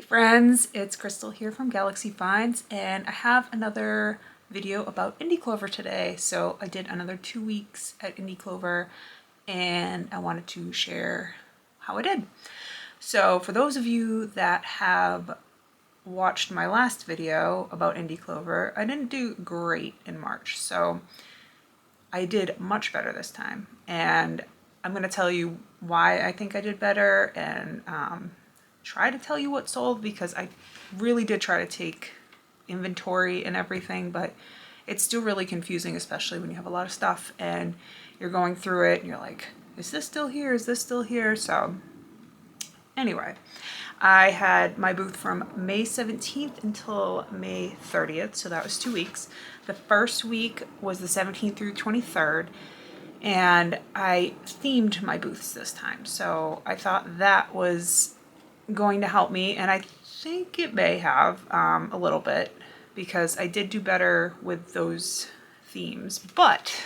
Friends, it's Crystal here from Galaxy Finds, and I have another video about Indy Clover today. So I did another 2 weeks at Indy Clover and I wanted to share how I did. So for those of you that have watched my last video about Indy Clover, I didn't do great in March, so I did much better this time, and I'm going to tell you why I think I did better and try to tell you what sold, because I really did try to take inventory and everything, but it's still really confusing, especially when you have a lot of stuff and you're going through it and you're like, is this still here? Is this still here? So anyway, I had my booth from May 17th until May 30th, so that was 2 weeks. The first week was the 17th through 23rd, and I themed my booths this time, so I thought that was going to help me, and I think it may have a little bit, because I did do better with those themes. But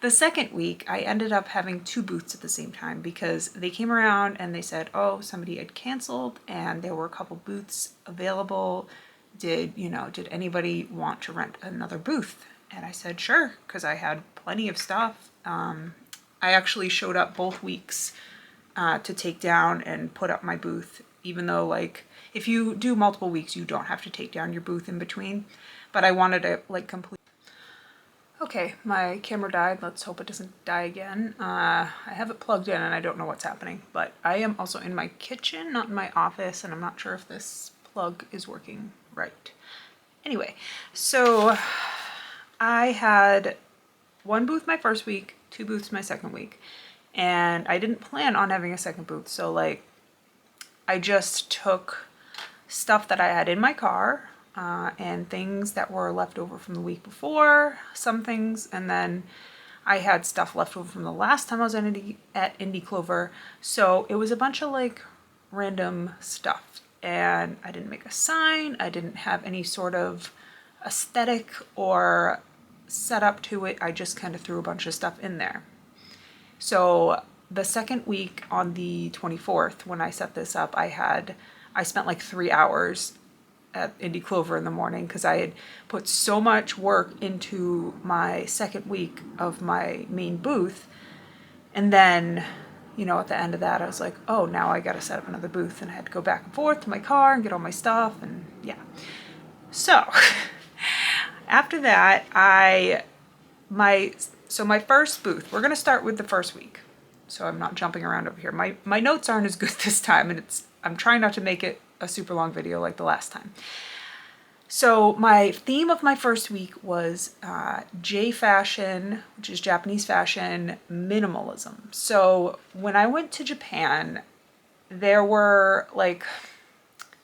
the second week I ended up having 2 booths at the same time, because they came around and they said, oh, somebody had canceled and there were a couple booths available. Did anybody want to rent another booth? And I said sure, because I had plenty of stuff. I actually showed up both weeks to take down and put up my booth, even though, like, if you do multiple weeks you don't have to take down your booth in between, but I wanted to like complete. Okay, my camera died. Let's hope it doesn't die again. I have it plugged in and I don't know what's happening, but I am also in my kitchen, not in my office, and I'm not sure if this plug is working right. Anyway, so I had 1 booth my first week, 2 booths my second week, and I didn't plan on having a second booth, so like I just took stuff that I had in my car and things that were left over from the week before, some things, and then I had stuff left over from the last time I was at Indy Clover, so it was a bunch of like random stuff, and I didn't make a sign, I didn't have any sort of aesthetic or setup to it, I just kind of threw a bunch of stuff in there. So the second week on the 24th, when I set this up, I spent like 3 hours at Indy Clover in the morning, because I had put so much work into my second week of my main booth. And then, at the end of that, I was like, oh, now I got to set up another booth, and I had to go back and forth to my car and get all my stuff, and yeah. So after that, my first booth, we're going to start with the first week, so I'm not jumping around over here. My notes aren't as good this time, and I'm trying not to make it a super long video like the last time. So my theme of my first week was J fashion, which is Japanese fashion minimalism. So when I went to Japan, there were like,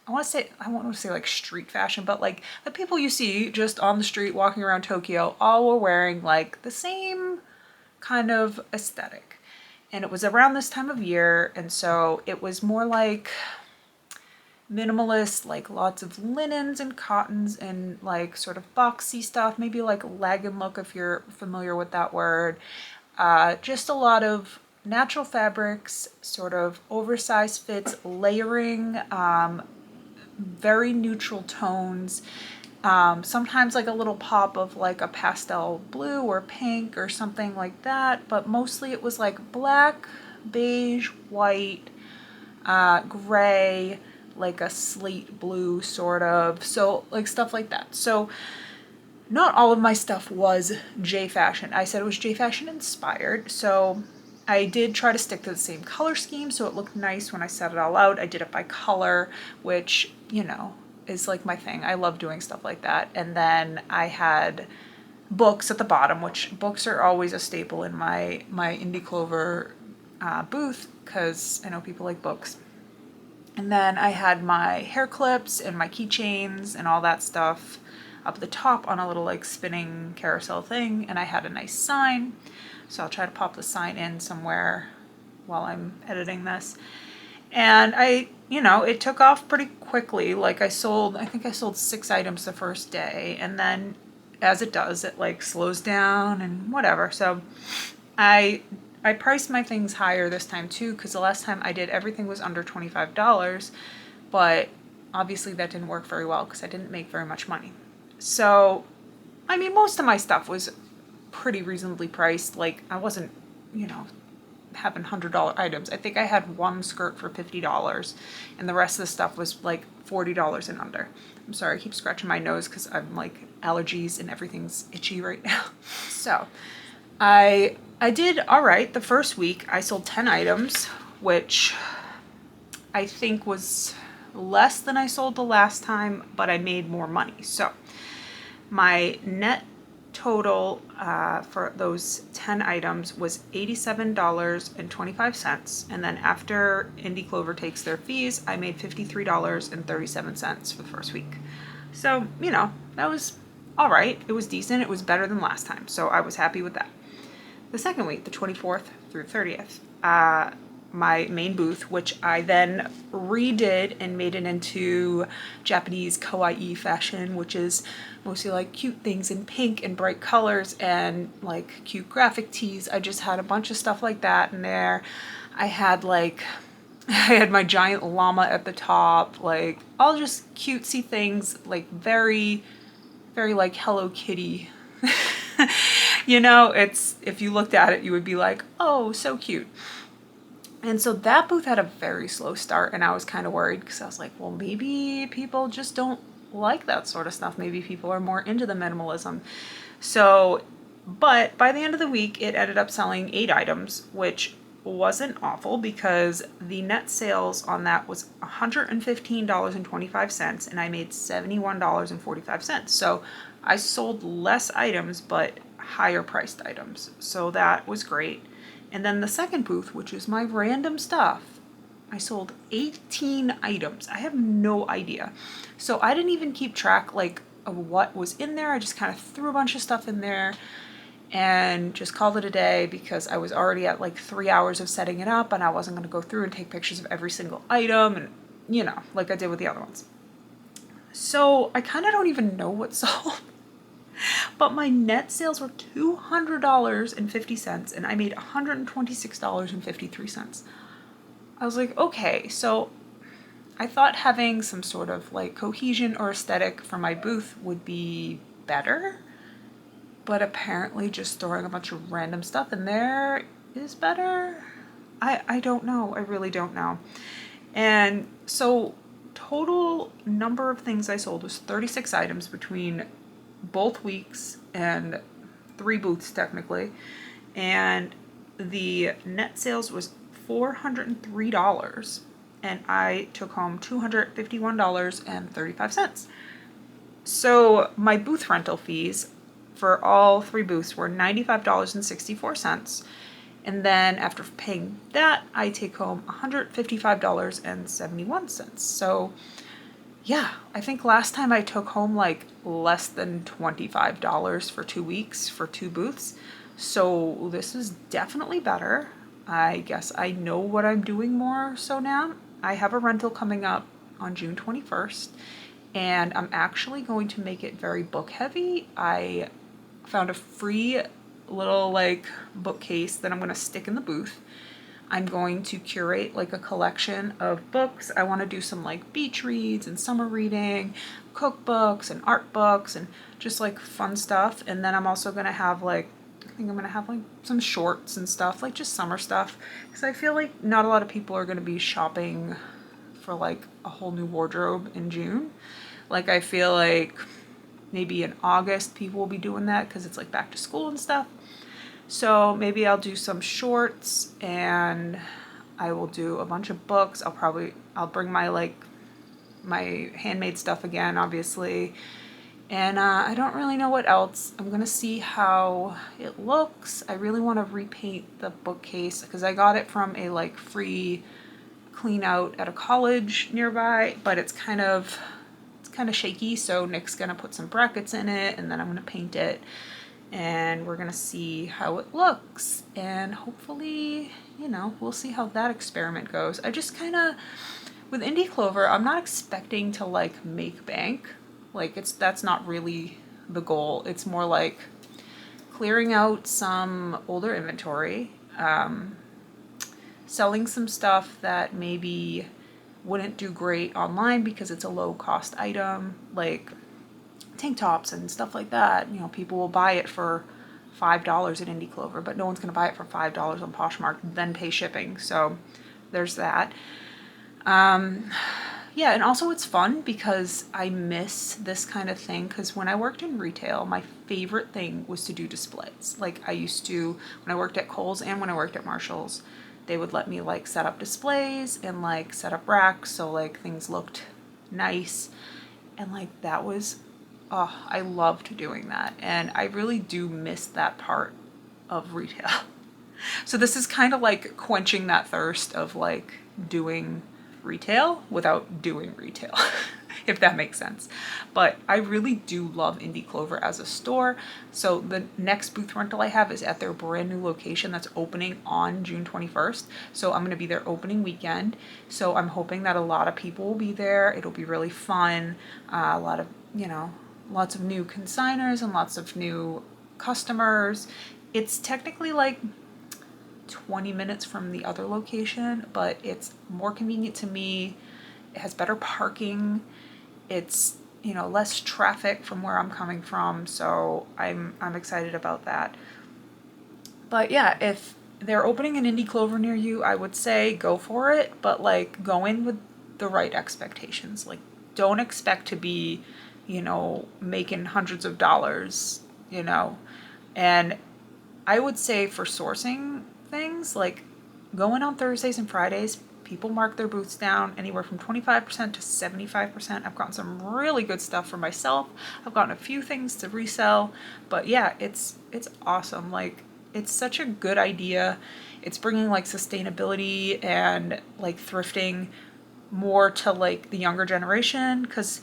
I want to say like street fashion, but like the people you see just on the street walking around Tokyo all were wearing like the same kind of aesthetic. And it was around this time of year, and so it was more like minimalist, like lots of linens and cottons and like sort of boxy stuff, maybe like legging look if you're familiar with that word. Just a lot of natural fabrics, sort of oversized fits, layering, very neutral tones, sometimes like a little pop of like a pastel blue or pink or something like that, but mostly it was like black, beige, white, gray, like a slate blue sort of, so like stuff like that. So not all of my stuff was J fashion. I said it was J fashion inspired, so I did try to stick to the same color scheme so it looked nice when I set it all out. I did it by color, which, is like my thing. I love doing stuff like that. And then I had books at the bottom, which books are always a staple in my Indy Clover booth, because I know people like books. And then I had my hair clips and my keychains and all that stuff up at the top on a little like spinning carousel thing, and I had a nice sign, so I'll try to pop the sign in somewhere while I'm editing this. And it took off pretty quickly. Like I think I sold 6 items the first day, and then as it does, it like slows down and whatever. So I priced my things higher this time too, because the last time I did, everything was under $25, but obviously that didn't work very well because I didn't make very much money. So, I mean, most of my stuff was pretty reasonably priced. Like, I wasn't, having $100 items. I think I had one skirt for $50 and the rest of the stuff was like $40 and under. I'm sorry, I keep scratching my nose because I'm like allergies and everything's itchy right now. So I did all right. The first week I sold 10 items, which I think was less than I sold the last time, but I made more money. So my net total for those 10 items was $87.25. And then after Indy Clover takes their fees, I made $53.37 for the first week. So, that was all right. It was decent. It was better than last time. So I was happy with that. The second week, the 24th through 30th, my main booth, which I then redid and made it into Japanese kawaii fashion, which is mostly like cute things in pink and bright colors and like cute graphic tees. I just had a bunch of stuff like that in there. I had my giant llama at the top, like all just cutesy things, like very, very like Hello Kitty. It's, if you looked at it, you would be like, oh, so cute. And so that booth had a very slow start, and I was kind of worried because I was like, well, maybe people just don't like that sort of stuff. Maybe people are more into the minimalism. So, but by the end of the week, it ended up selling 8 items, which wasn't awful because the net sales on that was $115.25, and I made $71.45. So I sold less items, but higher priced items. So that was great. And then the second booth, which is my random stuff, I sold 18 items. I have no idea. So I didn't even keep track of what was in there. I just kind of threw a bunch of stuff in there and just called it a day because I was already at 3 hours of setting it up and I wasn't going to go through and take pictures of every single item and, like I did with the other ones. So I kind of don't even know what sold. But my net sales were $200.50 and I made $126.53. I was like, okay, so I thought having some sort of cohesion or aesthetic for my booth would be better, but apparently just throwing a bunch of random stuff in there is better. I don't know. I really don't know. And so total number of things I sold was 36 items between both weeks and 3 booths technically, and the net sales was $403 and I took home $251.35. So my booth rental fees for all 3 booths were $95.64, and then after paying that I take home $155.71. So yeah, I think last time I took home less than $25 for 2 weeks for 2 booths. So this is definitely better. I guess I know what I'm doing more so now. I have a rental coming up on June 21st and I'm actually going to make it very book heavy. I found a free little bookcase that I'm going to stick in the booth. I'm going to curate a collection of books. I want to do some beach reads and summer reading, cookbooks and art books and just fun stuff. And then I'm also going to have I think I'm going to have some shorts and stuff, just summer stuff. Because I feel not a lot of people are going to be shopping for a whole new wardrobe in June. I feel maybe in August people will be doing that because it's back to school and stuff. So maybe I'll do some shorts and I will do a bunch of books. I'll bring my my handmade stuff again, obviously. And I don't really know what else. I'm gonna see how it looks. I really want to repaint the bookcase because I got it from a free clean out at a college nearby, but it's kind of shaky. So Nick's gonna put some brackets in it and then I'm gonna paint it. And we're gonna see how it looks, and hopefully, we'll see how that experiment goes. I just with Indy Clover, I'm not expecting to make bank. That's not really the goal. It's more clearing out some older inventory, selling some stuff that maybe wouldn't do great online because it's a low cost item, like tank tops and stuff like that. You know, people will buy it for $5 at Indy Clover, but no one's going to buy it for $5 on Poshmark, then pay shipping. So there's that. Yeah, and also it's fun because I miss this kind of thing, because when I worked in retail, my favorite thing was to do displays. Like I used to, when I worked at Kohl's and when I worked at Marshall's, they would let me like set up displays and like set up racks so like things looked nice. And like that was, oh, I loved doing that. And I really do miss that part of retail. So this is kind of like quenching that thirst of like doing retail without doing retail, if that makes sense. But I really do love Indy Clover as a store. So the next booth rental I have is at their brand new location that's opening on June 21st. So I'm going to be there opening weekend. So I'm hoping that a lot of people will be there. It'll be really fun. A lot of, you know, lots of new consigners and lots of new customers. It's technically like 20 minutes from the other location, but it's more convenient to me. It has better parking. It's, you know, less traffic from where I'm coming from, so I'm excited about that. But yeah, if they're opening an Indy Clover near you, I would say go for it, but like go in with the right expectations. Like don't expect to be, you know, making hundreds of dollars, you know. And I would say for sourcing things, like going on Thursdays and Fridays, people mark their booths down anywhere from 25% to 75%. I've gotten some really good stuff for myself. I've gotten a few things to resell, but yeah, it's awesome. Like it's such a good idea. It's bringing like sustainability and like thrifting more to like the younger generation, because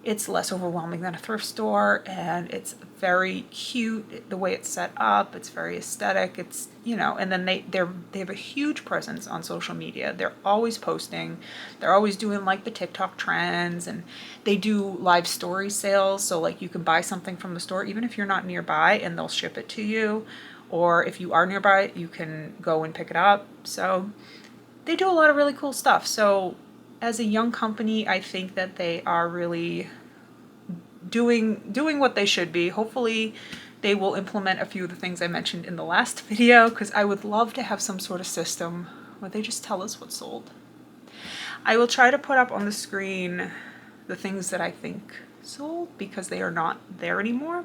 it's less overwhelming than a thrift store, and it's very cute the way it's set up. It's very aesthetic. It's, you know, and then they have a huge presence on social media. They're always posting. They're always doing like the TikTok trends, and they do live story sales. So like you can buy something from the store even if you're not nearby, and they'll ship it to you. Or if you are nearby, you can go and pick it up. So they do a lot of really cool stuff. So as a young company, I think that they are really doing what they should be. Hopefully they will implement a few of the things I mentioned in the last video, because I would love to have some sort of system where they just tell us what's sold. I will try to put up on the screen the things that I think sold, because they are not there anymore.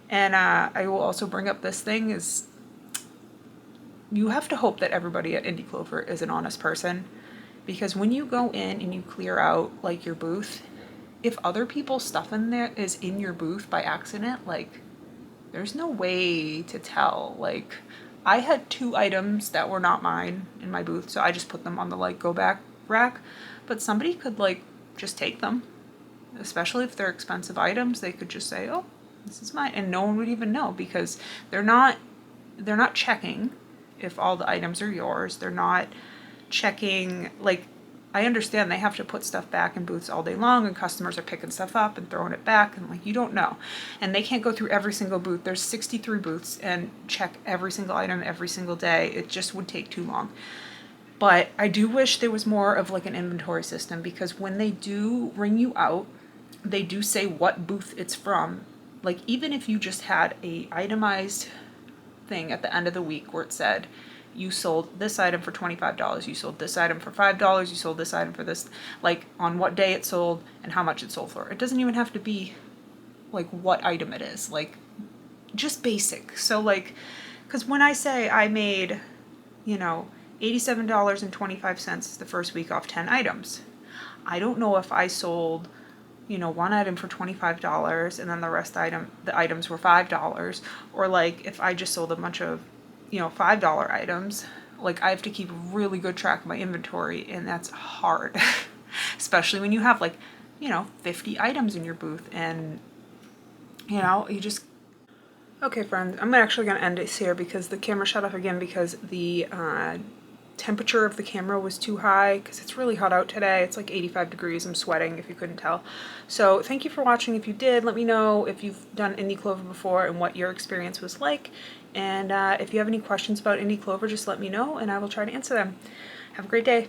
And I will also bring up this thing is, you have to hope that everybody at Indy Clover is an honest person, because when you go in and you clear out like your booth, if other people's stuff in there is in your booth by accident, like there's no way to tell. Like I had 2 items that were not mine in my booth, so I just put them on the like go back rack, but somebody could like just take them, especially if they're expensive items. They could just say, oh, this is mine, and no one would even know, because they're not checking if all the items are yours. They're not checking, like, I understand they have to put stuff back in booths all day long, and customers are picking stuff up and throwing it back, and like you don't know, and they can't go through every single booth. There's 63 booths and check every single item every single day. It just would take too long. But I do wish there was more of like an inventory system, because when they do ring you out, they do say what booth it's from. Like even if you just had a itemized thing at the end of the week where it said you sold this item for $25, you sold this item for $5, you sold this item for this, like on what day it sold and how much it sold for. It doesn't even have to be like what item it is, like just basic. So like, because when I say I made, you know, $87.25 the first week off 10 items, I don't know if I sold, you know, one item for $25 and then the items were $5, or like if I just sold a bunch of, you know, $5 items. Like I have to keep really good track of my inventory, and that's hard, especially when you have like, you know, 50 items in your booth, and you know, you just. Okay friends, I'm actually going to end this here because the camera shut off again because the temperature of the camera was too high, because it's really hot out today. It's like 85 degrees. I'm sweating if you couldn't tell. So thank you for watching. If you did, let me know if you've done Indy Clover before and what your experience was like. And if you have any questions about Indy Clover, just let me know and I will try to answer them. Have a great day.